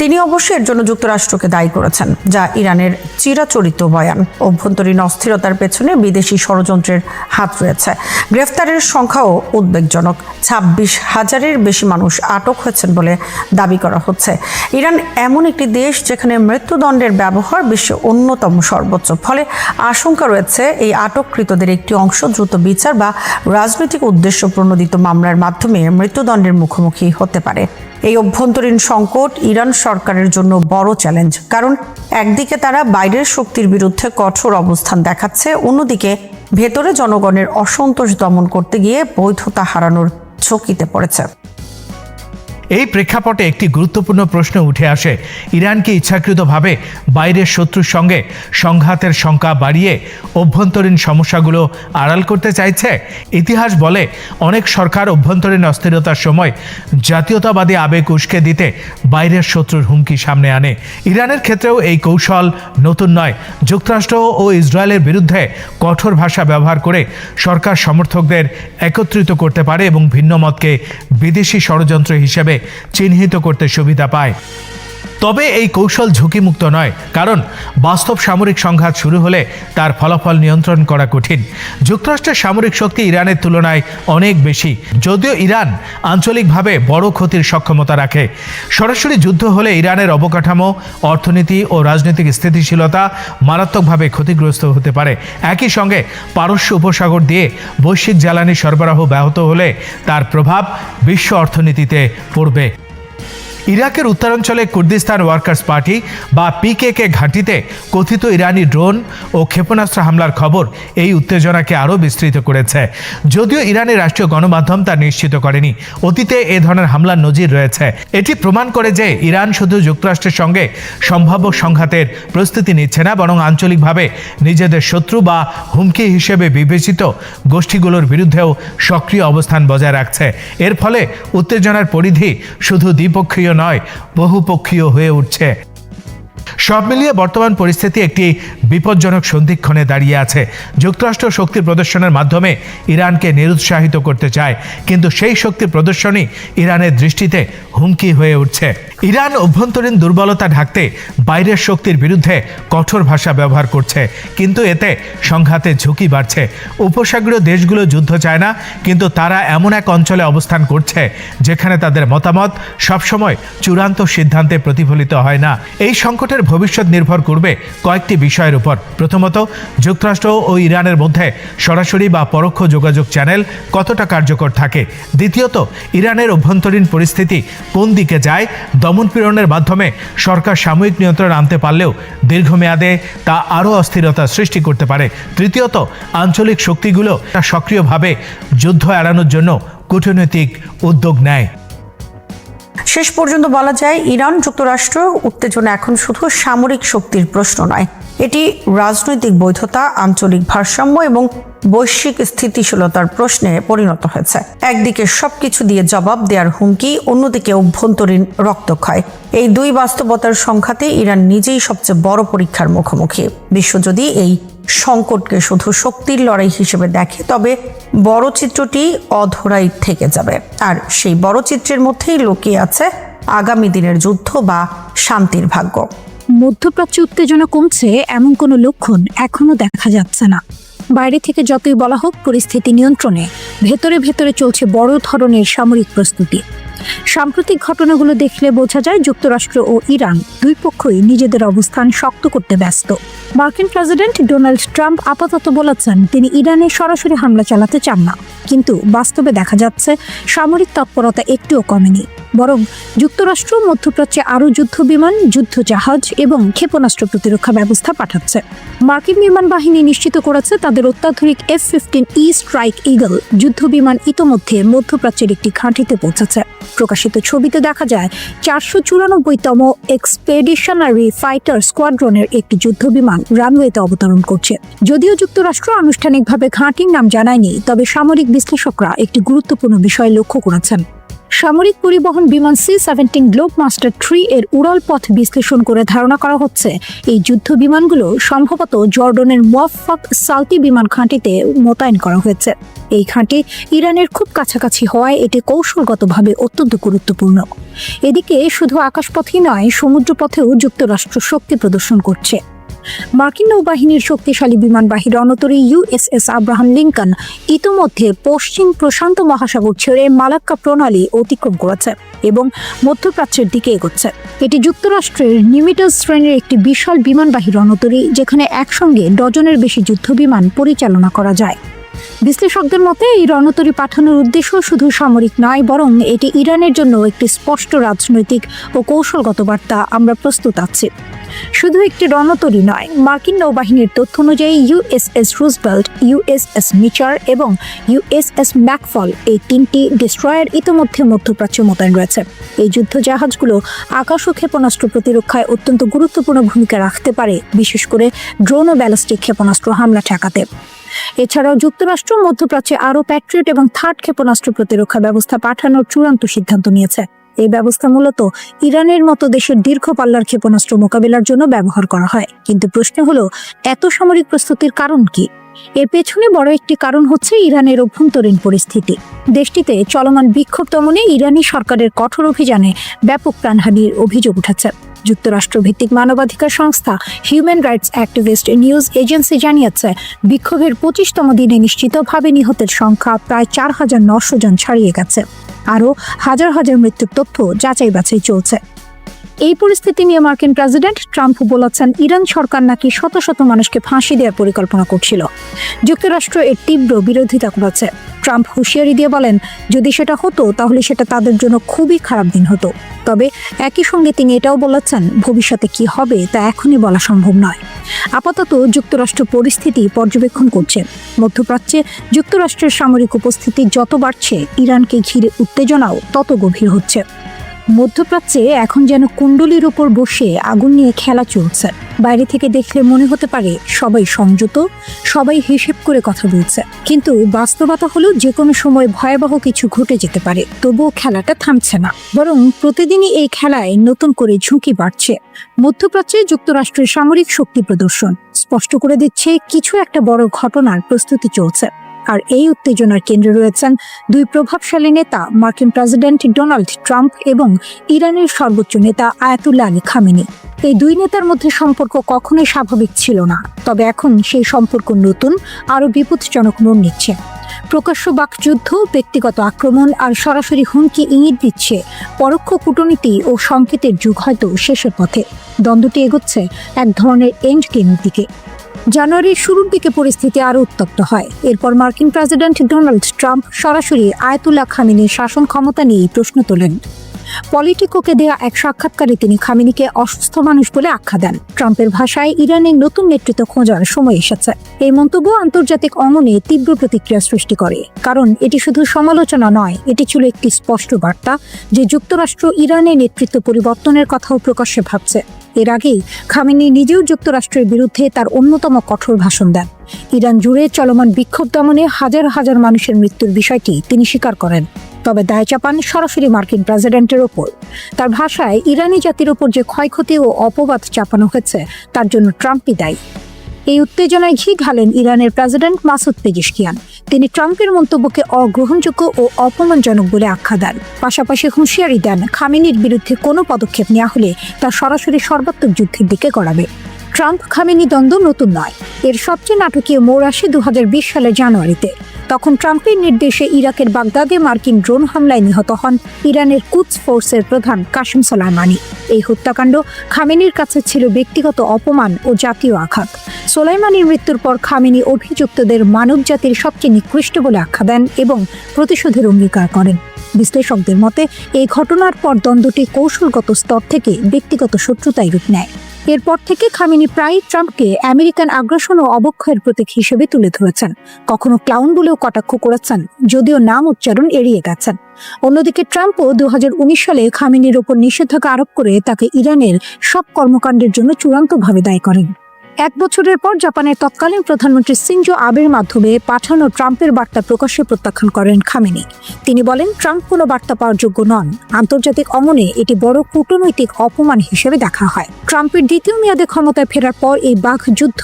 তিনি অবশ্যই এর জন্য যুক্তরাষ্ট্রকে দায়ী করেছেন, যা ইরানের চিরাচরিত বয়ান। অভ্যন্তরীণ অস্থিরতার পেছনে বিদেশি ষড়যন্ত্রের হাত রয়েছে। গ্রেফতারের সংখ্যাও উদ্বেগজনক। 26,000-এর বেশি মানুষ আটক হয়েছেন বলে দাবি করা হচ্ছে। ইরান এমন একটি দেশ যেখানে মৃত্যুদণ্ডের ব্যবহার বিশ্বের অন্যতম সর্বোচ্চ। ফলে আশঙ্কা রয়েছে এই আটককৃতদের একটি অংশ দ্রুত বিচার বা রাজনৈতিক উদ্দেশ্য প্রণোদিত মামলার মাধ্যমে মৃত্যুদণ্ডের মুখোমুখি হতে পারে। এই অভ্যন্তরীণ সংকট ইরান সরকারের জন্য বড় চ্যালেঞ্জ, কারণ একদিকে তারা বাইরের শক্তির বিরুদ্ধে কঠোর অবস্থান দেখাচ্ছে, অন্যদিকে ভেতরে জনগণের অসন্তোষ দমন করতে গিয়ে বৈধতা হারানোর ঝুঁকিতে পড়েছে। এই প্রেক্ষাপটে একটি গুরুত্বপূর্ণ প্রশ্ন উঠে আসে, ইরান কি ইচ্ছাকৃতভাবে বাইরের শত্রুর সঙ্গে সংঘাতের শঙ্কা বাড়িয়ে অভ্যন্তরীণ সমস্যাগুলো আড়াল করতে চাইছে? ইতিহাস বলে অনেক সরকার অভ্যন্তরীণ অস্থিরতার সময় জাতীয়তাবাদী আবেগ উস্কে দিতে বাইরের শত্রুর হুমকি সামনে আনে। ইরানের ক্ষেত্রেও এই কৌশল নতুন নয়। যুক্তরাষ্ট্র ও ইসরায়েলের বিরুদ্ধে কঠোর ভাষা ব্যবহার করে সরকার সমর্থকদের একত্রিত করতে পারে এবং ভিন্ন মতকে বিদেশি ষড়যন্ত্র হিসেবে চিহ্নিত করতে সুবিধা পায়। তবে এই কৌশল ঝুঁকিমুক্ত নয়, কারণ বাস্তব সামরিক সংঘাত শুরু হলে তার ফলাফল নিয়ন্ত্রণ করা কঠিন। যুক্তরাষ্ট্রের সামরিক শক্তি ইরানের তুলনায় অনেক বেশি, যদিও ইরান আঞ্চলিকভাবে বড় ক্ষতির সক্ষমতা রাখে। সরাসরি যুদ্ধ হলে ইরানের অবকাঠামো, অর্থনীতি ও রাজনৈতিক স্থিতিশীলতা মারাত্মকভাবে ক্ষতিগ্রস্ত হতে পারে। একই সঙ্গে পারস্য উপসাগর দিয়ে বৈশ্বিক জ্বালানি সরবরাহ ব্যাহত হলে তার প্রভাব বিশ্ব অর্থনীতিতে পড়বে। ইরাকের উত্তরাঞ্চলে কুর্দিস্তান ওয়ার্কার্স পার্টি বা পিকেকে ঘাঁটিতে কথিত ইরানি ড্রোন ও ক্ষেপণাস্ত্র হামলার খবর এই উত্তেজনাকে আরও বিস্তৃত করেছে। যদিও ইরানের রাষ্ট্রীয় গণমাধ্যম তা নিশ্চিত করেনি। অতীতে এ ধরনের হামলার নজির রয়েছে। এটি প্রমাণ করে যে ইরান শুধু যুক্তরাষ্ট্রের সঙ্গে সম্ভাব্য সংঘাতের প্রস্তুতি নিচ্ছে না, বরং আঞ্চলিকভাবে নিজেদের শত্রু বা হুমকি হিসেবে বিবেচিত গোষ্ঠীগুলোর বিরুদ্ধেও সক্রিয় অবস্থান বজায় রাখছে। এর ফলে উত্তেজনার পরিধি শুধু দ্বিপক্ষীয় নয়, বহুপক্ষীয় হয়ে উঠছে। সব মিলিয়ে বর্তমান পরিস্থিতি একটি বিপজ্জনক সন্ধিক্ষণে দাঁড়িয়ে আছে। যুক্তরাষ্ট্র শক্তি প্রদর্শনের মাধ্যমে ইরানকে নিরুৎসাহিত করতে চায়, কিন্তু সেই শক্তি প্রদর্শনই ইরানের দৃষ্টিতে হুমকি হয়ে উঠছে। ইরান অভ্যন্তরীণ দুর্বলতা ঢাকতে বাইরের শক্তির বিরুদ্ধে কঠোর ভাষা ব্যবহার করছে, কিন্তু এতে সংঘাতের ঝুঁকি বাড়ছে। উপসাগরীয় দেশগুলো যুদ্ধ চায় না, কিন্তু তারা এমন এক অঞ্চলে অবস্থান করছে যেখানে তাদের মতামত সবসময় চূড়ান্ত সিদ্ধান্তে প্রতিফলিত হয় না। এই সংকটের ভবিষ্যৎ নির্ভর করবে কয়েকটি বিষয়ের উপর। প্রথমত, যুক্তরাষ্ট্র ও ইরানের মধ্যে সরাসরি বা পরোক্ষ যোগাযোগ চ্যানেল কতটা কার্যকর থাকে। দ্বিতীয়ত, ইরানের অভ্যন্তরীণ পরিস্থিতি কোন দিকে যায়। দমনপীড়নের মাধ্যমে সরকার সাময়িক নিয়ন্ত্রণ আনতে পারলেও দীর্ঘমেয়াদে তা আরও অস্থিরতা সৃষ্টি করতে পারে। তৃতীয়ত, আঞ্চলিক শক্তিগুলো সক্রিয়ভাবে যুদ্ধ এড়ানোর জন্য কূটনৈতিক উদ্যোগ নেয়। শেষ পর্যন্ত বলা যায়, ইরান যুক্তরাষ্ট্র উত্তেজনা এখন শুধু সামরিক শক্তির প্রশ্ন নয়, এটি রাজনৈতিক বৈধতা, আঞ্চলিক ভারসাম্য এবং বৈশ্বিক স্থিতিশীলতার প্রশ্নে পরিণত হয়েছে। একদিকে সবকিছু দিয়ে জবাব দেওয়ার হুমকি, অন্যদিকে অভ্যন্তরীণ রক্তক্ষয়। এই দুই বাস্তবতার সংঘাতে ইরান নিজেই সবচেয়ে বড় পরীক্ষার মুখোমুখি। বিশ্ব যদি এই সংকটকে শুধু শক্তির লড়াই হিসেবে দেখে, তবে বড় চিত্রটি অধরাই থেকে যাবে। আর সেই বড় চিত্রের মধ্যেই লুকিয়ে আছে আগামী দিনের যুদ্ধ বা শান্তির ভাগ্য। মধ্যপ্রাচ্যে উত্তেজনা কমছে এমন কোনো লক্ষণ এখনো দেখা যাচ্ছে না। বাইরে থেকে যতই বলা হোক পরিস্থিতি নিয়ন্ত্রণে, ভেতরে ভেতরে চলছে বড় ধরনের সামরিক প্রস্তুতি। সাম্প্রতিক ঘটনাগুলো দেখলে বোঝা যায় যুক্তরাষ্ট্র ও ইরান দুই পক্ষই নিজেদের অবস্থান শক্ত করতে ব্যস্ত। মার্কিন প্রেসিডেন্ট ডোনাল্ড ট্রাম্প আপাতত বলেছেন তিনি ইরানে সরাসরি হামলা চালাতে চান না, কিন্তু বাস্তবে দেখা যাচ্ছে সামরিক তৎপরতা একটুও কমেনি। বরং যুক্তরাষ্ট্র মধ্যপ্রাচ্যে আরও যুদ্ধবিমান, যুদ্ধজাহাজ এবং ক্ষেপণাস্ত্র প্রতিরক্ষা ব্যবস্থা পাঠাচ্ছে। মার্কিন বিমান বাহিনী নিশ্চিত করেছে তাদের অত্যাধুনিক F-15E স্ট্রাইক ইগল যুদ্ধবিমান ইতোমধ্যে মধ্যপ্রাচ্যের একটি ঘাঁটিতে পৌঁছেছে। প্রকাশিত ছবিতে দেখা যায় 494তম এক্সপেডিশনারি ফাইটার স্কোয়াড্রনের একটি যুদ্ধ বিমান রানওয়েতে অবতরণ করছে। যদিও যুক্তরাষ্ট্র আনুষ্ঠানিকভাবে ঘাঁটির নাম জানায়নি, তবে সামরিক বিশ্লেষকরা একটি গুরুত্বপূর্ণ বিষয় লক্ষ্য করেছেন। সামরিক পরিবহন বিমান C-17 গ্লোবমাস্টার 3 এর উড়াল পথ বিশ্লেষণ করে ধারণা করা হচ্ছে এই যুদ্ধ বিমানগুলো সম্ভবত জর্ডনের মুওয়াফাক সালতি বিমান ঘাঁটিতে মোতায়েন করা হয়েছে। এই ঘাঁটি ইরানের খুব কাছাকাছি হওয়ায় এটি কৌশলগতভাবে অত্যন্ত গুরুত্বপূর্ণ। এদিকে শুধু আকাশপথেই নয়, সমুদ্রপথেও যুক্তরাষ্ট্র শক্তি প্রদর্শন করছে। মার্কিন নৌবাহিনীর শক্তিশালী বিমানবাহী রণতরী USS আব্রাহাম লিঙ্কন ইতোমধ্যে পশ্চিম প্রশান্ত মহাসাগর ছেড়ে মালাক্কা প্রণালী অতিক্রম করেছে এবং মধ্যপ্রাচ্যের দিকে এগোচ্ছে। এটি যুক্তরাষ্ট্রের নিমিটাস শ্রেণীর একটি বিশাল বিমানবাহী রণতরী, যেখানে একসঙ্গে ডজনের বেশি যুদ্ধ বিমান পরিচালনা করা যায়। বিশ্লেষকদের মতে এই রণতরী পাঠানোর উদ্দেশ্য শুধু সামরিক নয়, বরং এটি ইরানের জন্য একটি স্পষ্ট রাজনৈতিক ও কৌশলগত বার্তা। আমরা প্রস্তুত আছি। শুধু একটি রণতরী নয়, মার্কিন নৌবাহিনীর তথ্য অনুযায়ী USS রুজভেল্ট, USS মিচার এবং USS ম্যাকফল এই 3টি ডিস্ট্রয়ার ইতিমধ্যে মধ্যপ্রাচ্যে মোতায়েন রয়েছে। এই যুদ্ধ জাহাজগুলো আকাশ ও ক্ষেপণাস্ত্র প্রতিরক্ষায় অত্যন্ত গুরুত্বপূর্ণ ভূমিকা রাখতে পারে, বিশেষ করে ড্রোন ও ব্যালিস্টিক ক্ষেপণাস্ত্র হামলা ঠেকাতে। এছাড়াও যুক্তরাষ্ট্র মধ্যপ্রাচ্যে আরও প্যাট্রিয়ট এবং থার্ড ক্ষেপণাস্ত্র প্রতিরক্ষা ব্যবস্থা পাঠানোর চূড়ান্ত সিদ্ধান্ত নিয়েছে। এই ব্যবস্থা মূলত ইরানের মতো দেশের দীর্ঘ পাল্লার ক্ষেপণাস্ত্র মোকাবিলার জন্য ব্যবহার করা হয়। কিন্তু প্রশ্ন হলো, এত সামরিক প্রস্তুতির কারণ কি? এর পেছনে বড় একটি কারণ হচ্ছে ইরানের অভ্যন্তরীণ পরিস্থিতি। দেশটিতে চলমান বিক্ষোভ দমনে ইরানি সরকারের কঠোর অভিযানে ব্যাপক প্রাণহানির অভিযোগ উঠেছে। যুক্তরাষ্ট্র ভিত্তিক মানবাধিকার সংস্থা human rights activist news agency জানিয়েছে, বিক্ষোভের 25তম দিনে নিশ্চিতভাবে নিহতের সংখ্যা প্রায় 4900 জন ছাড়িয়ে গেছে। আরও হাজার হাজার মৃত্যুর তথ্য যাচাই বাছাই চলছে। এই পরিস্থিতি নিয়ে মার্কিন প্রেসিডেন্ট ট্রাম্প বলেছেন, ইরান সরকার নাকি শত শত মানুষকে ফাঁসি দেওয়ার পরিকল্পনা করছিল। যুক্তরাষ্ট্র এর তীব্র বিরোধিতা করেছে। ট্রাম্প হুঁশিয়ারি দিয়ে বলেন, যদি সেটা হতো তাহলে সেটা তাদের জন্য খুবই খারাপ দিন হতো। তবে একই সঙ্গে তিনি এটাও বলেছেন, ভবিষ্যতে কি হবে তা এখনই বলা সম্ভব নয়। আপাতত যুক্তরাষ্ট্র পরিস্থিতি পর্যবেক্ষণ করছে। মধ্যপ্রাচ্যে যুক্তরাষ্ট্রের সামরিক উপস্থিতি যত বাড়ছে, ইরানকে ঘিরে উত্তেজনাও তত গভীর হচ্ছে। মধ্যপ্রাচ্যে এখন যেন কুণ্ডলির উপর বসে আগুন নিয়ে খেলা চলছে। বাইরে থেকে দেখলে মনে হতে পারে সবাই সংযত, সবাই হিসেব করে কথা বলছে, কিন্তু বাস্তবতা হলো যে কোনো সময় ভয়াবহ কিছু ঘটে যেতে পারে। তবুও খেলাটা থামছে না, বরং প্রতিদিনই এই খেলায় নতুন করে ঝুঁকি বাড়ছে। মধ্যপ্রাচ্যে যুক্তরাষ্ট্রের সামরিক শক্তি প্রদর্শন স্পষ্ট করে দিচ্ছে কিছু একটা বড় ঘটনার প্রস্তুতি চলছে। আর এই উত্তেজনার কেন্দ্রে রয়েছেন দুই প্রভাবশালী নেতা, মার্কিন প্রেসিডেন্ট ডোনাল্ড ট্রাম্প এবং ইরানের সর্বোচ্চ নেতা আয়াতুল্লাহ আলী খামেনি। এই দুই নেতার মধ্যে সম্পর্ক কখনোই স্বাভাবিক ছিল না, তবে এখন সেই সম্পর্ক নতুন, আরও বিপজ্জনক মোড় নিচ্ছে। প্রকাশ্য বাকযুদ্ধ, ব্যক্তিগত আক্রমণ আর সরাসরি হুমকি ইঙ্গিত দিচ্ছে পরোক্ষ কূটনীতি ও সংকেতের যুগ হয়তো শেষের পথে। দ্বন্দ্বটি এগোচ্ছে এক ধরনের এন্ড গেমের দিকে। জানুয়ারির শুরুর দিকে পরিস্থিতি আরও উত্তপ্ত হয়। এরপর মার্কিন প্রেসিডেন্ট ডোনাল্ড ট্রাম্প সরাসরি আয়াতুল্লাহ খামেনির শাসন ক্ষমতা নিয়ে প্রশ্ন তোলেন। পলিটিকোকে দেয়া এক সাক্ষাৎকারে তিনি খামেনিকে অসুস্থ মানুষ বলে আখ্যা দেন। ট্রাম্পের ভাষায়, ইরানের নতুন নেতৃত্ব খোঁজার সময় এসেছে। এই মন্তব্য আন্তর্জাতিক অঙ্গনে তীব্র প্রতিক্রিয়া সৃষ্টি করে, কারণ এটি শুধু সমালোচনা নয়, এটি ছিল একটি স্পষ্ট বার্তা যে যুক্তরাষ্ট্র ইরানের নেতৃত্ব পরিবর্তনের কথাও প্রকাশ্যে ভাবছে। এর আগেই খামেনি নিজেও যুক্তরাষ্ট্রের বিরুদ্ধে তার অন্যতম কঠোর ভাষণ দেন। ইরান জুড়ে চলমান বিক্ষোভ দমনে হাজার হাজার মানুষের মৃত্যুর বিষয়টি তিনি স্বীকার করেন, তবে দায় চাপান সরাসরি মার্কিন প্রেসিডেন্টের ওপর। তার ভাষায়, ইরানি জাতির ওপর যে ক্ষয়ক্ষতি ও অপবাদ চাপানো হয়েছে তার জন্য ট্রাম্পই দায়ী। এই উত্তেজনায় ঘি ঢালেন ইরানের প্রেসিডেন্ট মাসুদ পেজিশকিয়ান। তিনি ট্রাম্পের মন্তব্যকে অগ্রহণযোগ্য ও অপমানজনক বলে আখ্যা দেন। পাশাপাশি হুঁশিয়ারি দেন, খামেনির বিরুদ্ধে কোনো পদক্ষেপ নেওয়া হলে তা সরাসরি সর্বাত্মক যুদ্ধের দিকে গড়াবে। ট্রাম্প খামেনি দ্বন্দ্ব নতুন নয়, এর সবচেয়ে নাটকীয় মোড় আসে 2020 সালের জানুয়ারিতে। তখন ট্রাম্পের নির্দেশে ইরাকের বাগদাদে মার্কিন ড্রোন হামলায় নিহত হন ইরানের কুদস ফোর্সের প্রধান কাসেম সোলাইমানি। এই হত্যাকাণ্ড খামেনির কাছে ছিল ব্যক্তিগত অপমান ও জাতীয় আঘাত। সোলাইমানির মৃত্যুর পর খামেনি অভিযুক্তদের মানবজাতির সবচেয়ে নিকৃষ্ট বলে আখ্যা দেন এবং প্রতিশোধের অঙ্গীকার করেন। বিশ্লেষকদের মতে, এই ঘটনার পর দ্বন্দ্বটি কৌশলগত স্তর থেকে ব্যক্তিগত শত্রুতায় রূপ নেয়। এরপর থেকে খামেনি প্রায় ট্রাম্পকে আমেরিকান আগ্রাসন ও অবক্ষয়ের প্রতীক হিসেবে তুলে ধরেছেন। কখনো ক্লাউন বলেও কটাক্ষ করেছেন, যদিও নাম উচ্চারণ এড়িয়ে গেছেন। অন্যদিকে ট্রাম্পও 2019 সালে খামেনির ওপর নিষেধাজ্ঞা আরোপ করে তাকে ইরানের সব কর্মকাণ্ডের জন্য চূড়ান্তভাবে দায়ী করেন। 1 বছরের পর জাপানের তৎকালীন প্রধানমন্ত্রী সিনজো আবের মাধ্যমে পাঠানো ট্রাম্পের বার্তা প্রকাশ্যে প্রত্যাখ্যান করেন খামেনি। তিনি বলেন, ট্রাম্প কোনো বার্তা পাওয়ার যোগ্য নন। আন্তর্জাতিক অঙ্গনে এটি বড় কূটনৈতিক অপমান হিসেবে দেখা হয়। ট্রাম্পের দ্বিতীয় মেয়াদে ক্ষমতায় ফেরার পর এই বাঘ যুদ্ধ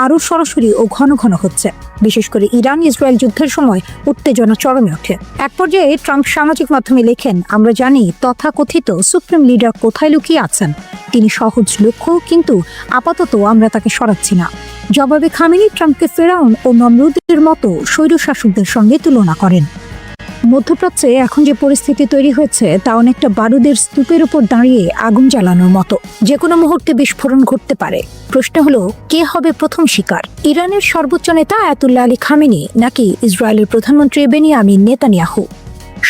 আরও সরাসরি ও ঘন ঘন হচ্ছে। বিশেষ করে ইরান ইসরায়েল যুদ্ধের সময় উত্তেজনা চরমে ওঠে। এক পর্যায়ে ট্রাম্প সামাজিক মাধ্যমে লেখেন, আমরা জানি তথাকথিত সুপ্রিম লিডার কোথায় লুকিয়ে আছেন। তিনি সহজ লক্ষ্য, কিন্তু আপাতত আমরা তাকে সরাচ্ছি না। জবাবে খামেনি ট্রাম্পকে ফেরাউন ও নমরুদের মতো স্বৈরশাসকদের সঙ্গে তুলনা করেন। মধ্যপ্রাচ্যে এখন যে পরিস্থিতি তৈরি হয়েছে তা অনেকটা বারুদের স্তূপের উপর দাঁড়িয়ে আগুন জ্বালানোর মতো। যে কোনো মুহূর্তে বিস্ফোরণ ঘটতে পারে। প্রশ্ন হলো, কে হবে প্রথম শিকার? ইরানের সর্বোচ্চ নেতা আয়াতুল্লাহ আলী খামেনি নাকি ইসরায়েলের প্রধানমন্ত্রী বেনিয়ামিন নেতানিয়াহু?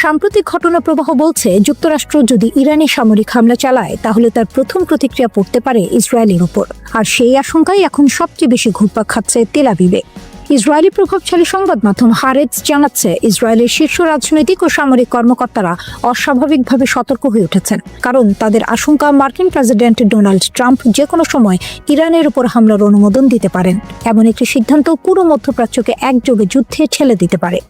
সাম্প্রতিক ঘটনা প্রবাহ বলছে, যুক্তরাষ্ট্র যদি ইরানে সামরিক হামলা চালায় তাহলে তার প্রথম প্রতিক্রিয়া পড়তে পারে ইসরায়েলের উপর। আর সেই আশঙ্কাই এখন সবচেয়ে বেশি ঘুরপাক খাচ্ছে তেল আবিবে। ইসরায়েলি প্রভাবশালী সংবাদ মাধ্যম হারেটস জানাচ্ছে, ইসরায়েলের শীর্ষ রাজনৈতিক ও সামরিক কর্মকর্তারা অস্বাভাবিকভাবে সতর্ক হয়ে উঠেছেন, কারণ তাদের আশঙ্কা মার্কিন প্রেসিডেন্ট ডোনাল্ড ট্রাম্প যে কোনো সময় ইরানের উপর হামলার অনুমোদন দিতে পারেন। এমন একটি সিদ্ধান্ত পুরো মধ্যপ্রাচ্যকে একযোগে যুদ্ধে ঠেলে দিতে পারে।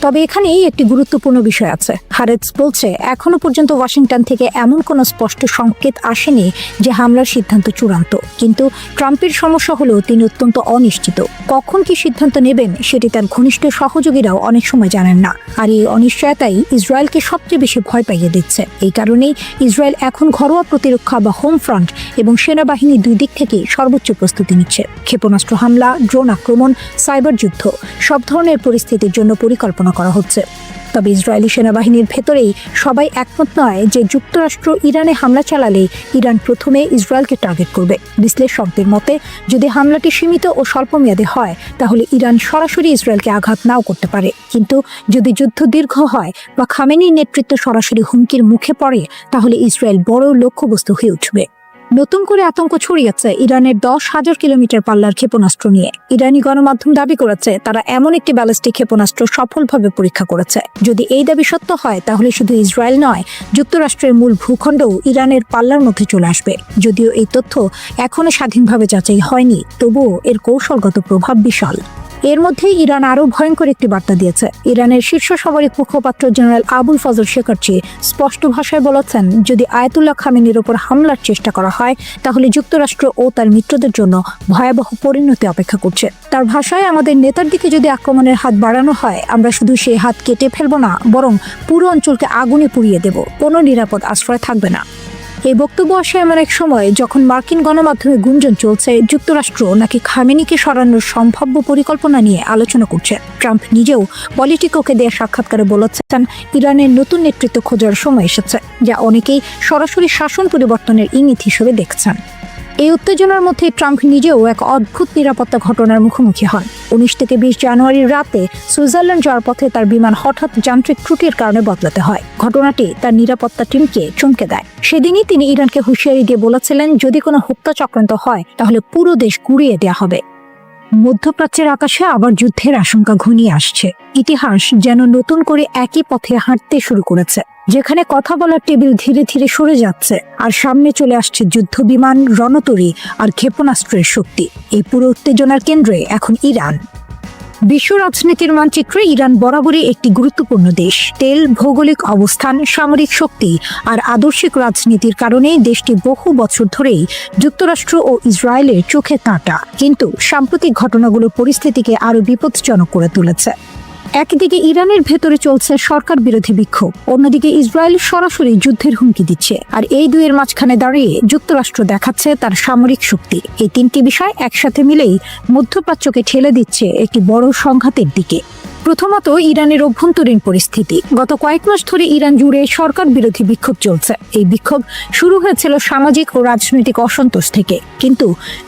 তবে এখানেই একটি গুরুত্বপূর্ণ বিষয় আছে। হারেটস বলছে, এখনো পর্যন্ত ওয়াশিংটন থেকে এমন কোনো স্পষ্ট সংকেত আসেনি যে হামলার সিদ্ধান্ত চূড়ান্ত। কিন্তু ট্রাম্পের সমস্যা হলো তিনি অত্যন্ত অনিশ্চিত। কখন কি সিদ্ধান্ত নেবেন সেটি তার ঘনিষ্ঠ সহযোগীরাও অনেক সময় জানেন না। আর এই অনিশ্চয়তাই ইসরায়েলকে সবচেয়ে বেশি ভয় পাইয়ে দিচ্ছে। এই কারণেই ইসরায়েল এখন ঘরোয়া প্রতিরক্ষা বা হোম ফ্রন্ট এবং সেনাবাহিনী দুই দিক থেকে সর্বোচ্চ প্রস্তুতি নিচ্ছে। ক্ষেপণাস্ত্র হামলা, ড্রোন আক্রমণ, সাইবার যুদ্ধ সব ধরনের পরিস্থিতির জন্য পরিকল্পনা করা হচ্ছে। তবে ইসরায়েলি সেনাবাহিনীর ভেতরেই সবাই একমত নয় যে যুক্তরাষ্ট্র ইরানে হামলা চালালে ইরান প্রথমে ইসরায়েলকে টার্গেট করবে। বিশ্লেষকদের মতে, যদি হামলাটি সীমিত ও স্বল্পমেয়াদী হয় তাহলে ইরান সরাসরি ইসরায়েলকে আঘাত নাও করতে পারে। কিন্তু যদি যুদ্ধ দীর্ঘ হয় বা খামেনির নেতৃত্ব সরাসরি হুমকির মুখে পড়ে তাহলে ইসরায়েল বড় লক্ষ্যবস্তু হয়ে উঠবে। নতুন করে আতঙ্ক ছড়িয়েছে ইরানের 10,000 কিলোমিটার পাল্লার ক্ষেপণাস্ত্র নিয়ে। ইরানি গণমাধ্যম দাবি করেছে তারা এমন একটি ব্যালিস্টিক ক্ষেপণাস্ত্র সফলভাবে পরীক্ষা করেছে। যদি এই দাবি সত্য হয় তাহলে শুধু ইসরায়েল নয়, যুক্তরাষ্ট্রের মূল ভূখণ্ডও ইরানের পাল্লার মধ্যে চলে আসবে। যদিও এই তথ্য এখনো স্বাধীনভাবে যাচাই হয়নি, তবুও এর কৌশলগত প্রভাব বিশাল। এর মধ্যেই ইরান আরও ভয়ঙ্কর একটি বার্তা দিয়েছে। ইরানের শীর্ষ সামরিক মুখপাত্র জেনারেল আবুল ফজল শেকারচি স্পষ্ট ভাষায় বলেছেন, যদি আয়াতুল্লাহ খামেনির ওপর হামলার চেষ্টা করা হয় তাহলে যুক্তরাষ্ট্র ও তার মিত্রদের জন্য ভয়াবহ পরিণতি অপেক্ষা করছে। তার ভাষায়, আমাদের নেতার দিকে যদি আক্রমণের হাত বাড়ানো হয়, আমরা শুধু সেই হাত কেটে ফেলবো না, বরং পুরো অঞ্চলকে আগুনে পুড়িয়ে দেব। কোনো নিরাপদ আশ্রয় থাকবে না। এই বক্তব্য আসে এমন এক সময় যখন মার্কিন গণমাধ্যমে গুঞ্জন চলছে যুক্তরাষ্ট্র নাকি খামেনিকে সরানোর সম্ভাব্য পরিকল্পনা নিয়ে আলোচনা করছে। ট্রাম্প নিজেও পলিটিকোকে দেয়া সাক্ষাৎকারে বলেছেন, ইরানের নতুন নেতৃত্ব খোঁজার সময় এসেছে, যা অনেকেই সরাসরি শাসন পরিবর্তনের ইঙ্গিত হিসেবে দেখছেন। এই উত্তেজনার মধ্যে ট্রাম্প নিজেও এক অদ্ভুত নিরাপত্তা ঘটনার মুখোমুখি হন। 19 থেকে 20 জানুয়ারির রাতে সুইজারল্যান্ড যাওয়ার পথে তার বিমান হঠাৎ যান্ত্রিক ত্রুটির কারণে বদলাতে হয়। ঘটনাটি তার নিরাপত্তা টিমকে চমকে দেয়। সেদিনই তিনি ইরানকে হুঁশিয়ারি দিয়ে বলেছিলেন, যদি কোনো হত্যা চক্রান্ত হয় তাহলে পুরো দেশ গুঁড়িয়ে দেওয়া হবে। মধ্যপ্রাচ্যের আকাশে আবার যুদ্ধের আশঙ্কা ঘনিয়ে আসছে। ইতিহাস যেন নতুন করে একই পথে হাঁটতে শুরু করেছে, যেখানে কথা বলার টেবিল ধীরে ধীরে সরে যাচ্ছে আর সামনে চলে আসছে যুদ্ধ বিমান, রণতরী আর ক্ষেপণাস্ত্রের শক্তি। এই পুরো উত্তেজনার কেন্দ্রে এখন ইরান। বিশ্ব রাজনীতির মানচিত্রে ইরান বরাবরই একটি গুরুত্বপূর্ণ দেশ। তেল, ভৌগোলিক অবস্থান, সামরিক শক্তি আর আদর্শিক রাজনীতির কারণে দেশটি বহু বছর ধরেই যুক্তরাষ্ট্র ও ইসরায়েলের চোখে তাঁটা। কিন্তু সাম্প্রতিক ঘটনাগুলো পরিস্থিতিকে আরো বিপজ্জনক করে তুলেছে। একদিকে ইরানের ভেতরে চলছে সরকার বিরোধী বিক্ষোভ, অন্যদিকে ইসরায়েল সরাসরি যুদ্ধের হুমকি দিচ্ছে। আর এই দুইয়ের মাঝখানে দাঁড়িয়ে যুক্তরাষ্ট্র দেখাচ্ছে তার সামরিক শক্তি। এই তিনটি বিষয় একসাথে মিলেই মধ্যপ্রাচ্যকে ঠেলে দিচ্ছে একটি বড় সংঘাতের দিকে। প্রথমত, ইরানের অভ্যন্তরীণ পরিস্থিতি। গত কয়েক মাস ধরে ইরান জুড়ে সরকার বিরোধী বিক্ষোভ চলছে। এই বিক্ষোভ শুরু হয়েছিল সামাজিক ও রাজনৈতিক অসন্তোষ থেকে, কিন্তু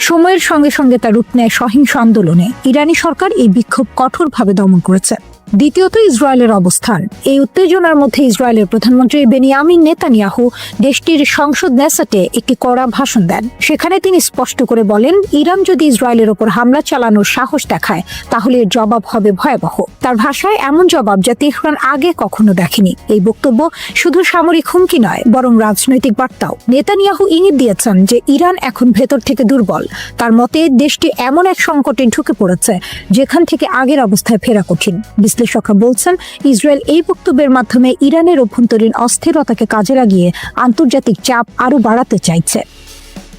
সময়ের সঙ্গে সঙ্গে তা রূপ নেয় সহিংস আন্দোলনে। ইরানি সরকার এই বিক্ষোভ কঠোরভাবে দমন করেছে। দ্বিতীয়ত ইসরায়েলের অবস্থান। এই উত্তেজনার মধ্যে ইসরায়েলের প্রধানমন্ত্রী বেনিয়ামিন নেতানিয়াহু দেশটির সংসদ নেসাটে একটি কড়া ভাষণ দেন। সেখানে তিনি স্পষ্ট করে বলেন, ইরান যদি ইসরায়েলের ওপর হামলা চালানোর সাহস দেখায় তাহলে এর জবাব হবে ভয়াবহ। তার ভাষায় এমন জবাব যা তেহরান আগে কখনো দেখেনি। এই বক্তব্য শুধু সামরিক হুমকি নয়, বরং রাজনৈতিক বার্তাও। নেতানিয়াহু ইঙ্গিত দিয়েছেন যে ইরান এখন ভেতর থেকে দুর্বল। তার মতে দেশটি এমন এক সংকটে ঢুকে পড়েছে যেখান থেকে আগের অবস্থায় ফেরা কঠিন। বিশ্লেষকরা বলছেন, ইসরায়েল এই বক্তব্যের মাধ্যমে ইরানের অভ্যন্তরীণ অস্থিরতাকে কাজে লাগিয়ে আন্তর্জাতিক চাপ আরও বাড়াতে চাইছে।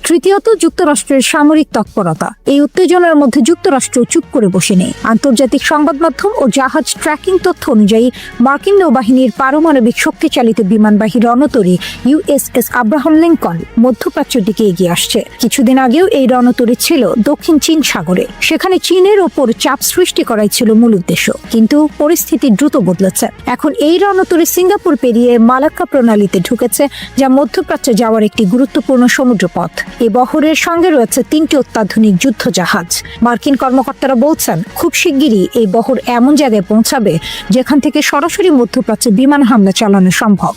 তৃতীয়ত, যুক্তরাষ্ট্রের সামরিক তৎপরতা। এই উত্তেজনার মধ্যে যুক্তরাষ্ট্র চুপ করে বসে নেই। আন্তর্জাতিক সংবাদ মাধ্যম ও জাহাজ ট্র্যাকিং তথ্য অনুযায়ী মার্কিন নৌবাহিনীর পারমাণবিক শক্তিচালিত বিমানবাহী রণতরী USS আব্রাহাম লিঙ্কন মধ্যপ্রাচ্যের দিকে এগিয়ে আসছে। কিছুদিন আগেও এই রণতরী ছিল দক্ষিণ চীন সাগরে। সেখানে চীনের ওপর চাপ সৃষ্টি করাই ছিল মূল উদ্দেশ্য, কিন্তু পরিস্থিতি দ্রুত বদলেছে। এখন এই রণতরী সিঙ্গাপুর পেরিয়ে মালাক্কা প্রণালীতে ঢুকেছে, যা মধ্যপ্রাচ্যে যাওয়ার একটি গুরুত্বপূর্ণ সমুদ্রপথ। এই বহরের সঙ্গে রয়েছে 3টি অত্যাধুনিক যুদ্ধ জাহাজ। মার্কিন কর্মকর্তারা বলছেন, খুব শিগগিরই এই বহর এমন জায়গায় পৌঁছাবে যেখান থেকে সরাসরি মধ্যপ্রাচ্যে বিমান হামলা চালানো সম্ভব।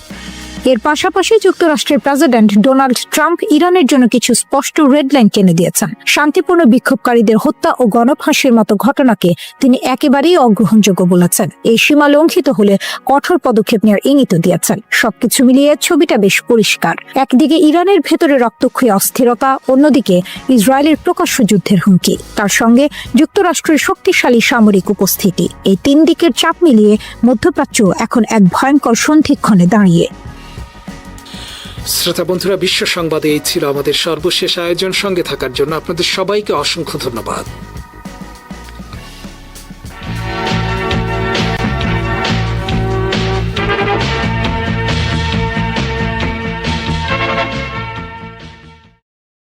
এর পাশাপাশি যুক্তরাষ্ট্রের প্রেসিডেন্ট ডোনাল্ড ট্রাম্প ইরানের জন্য কিছু স্পষ্ট রেড লাইন টেনে দিয়েছেন। শান্তিপূর্ণ বিক্ষোভকারীদের হত্যা ও গণফাঁসির মতো ঘটনাকে তিনি একেবারেই অগ্রহণযোগ্য বলেছেন। এই সীমা লঙ্ঘিত হলে কঠোর পদক্ষেপ নেওয়ার ইঙ্গিত দিয়েছেন। সবকিছু মিলিয়ে ছবিটা বেশ পরিষ্কার। একদিকে ইরানের ভেতরে রক্তক্ষয়ী অস্থিরতা, অন্যদিকে ইসরায়েলের প্রকাশ্য যুদ্ধের হুমকি, তার সঙ্গে যুক্তরাষ্ট্রের শক্তিশালী সামরিক উপস্থিতি। এই 3 দিকের চাপ মিলিয়ে মধ্যপ্রাচ্য এখন এক ভয়ঙ্কর সন্ধিক্ষণে দাঁড়িয়ে। শ্রোতা বন্ধুরা, বিশ্ব সংবাদে এই ছিল আমাদের সর্বশেষ আয়োজন। সঙ্গে থাকার জন্য আপনাদের সবাইকে অসংখ্য ধন্যবাদ।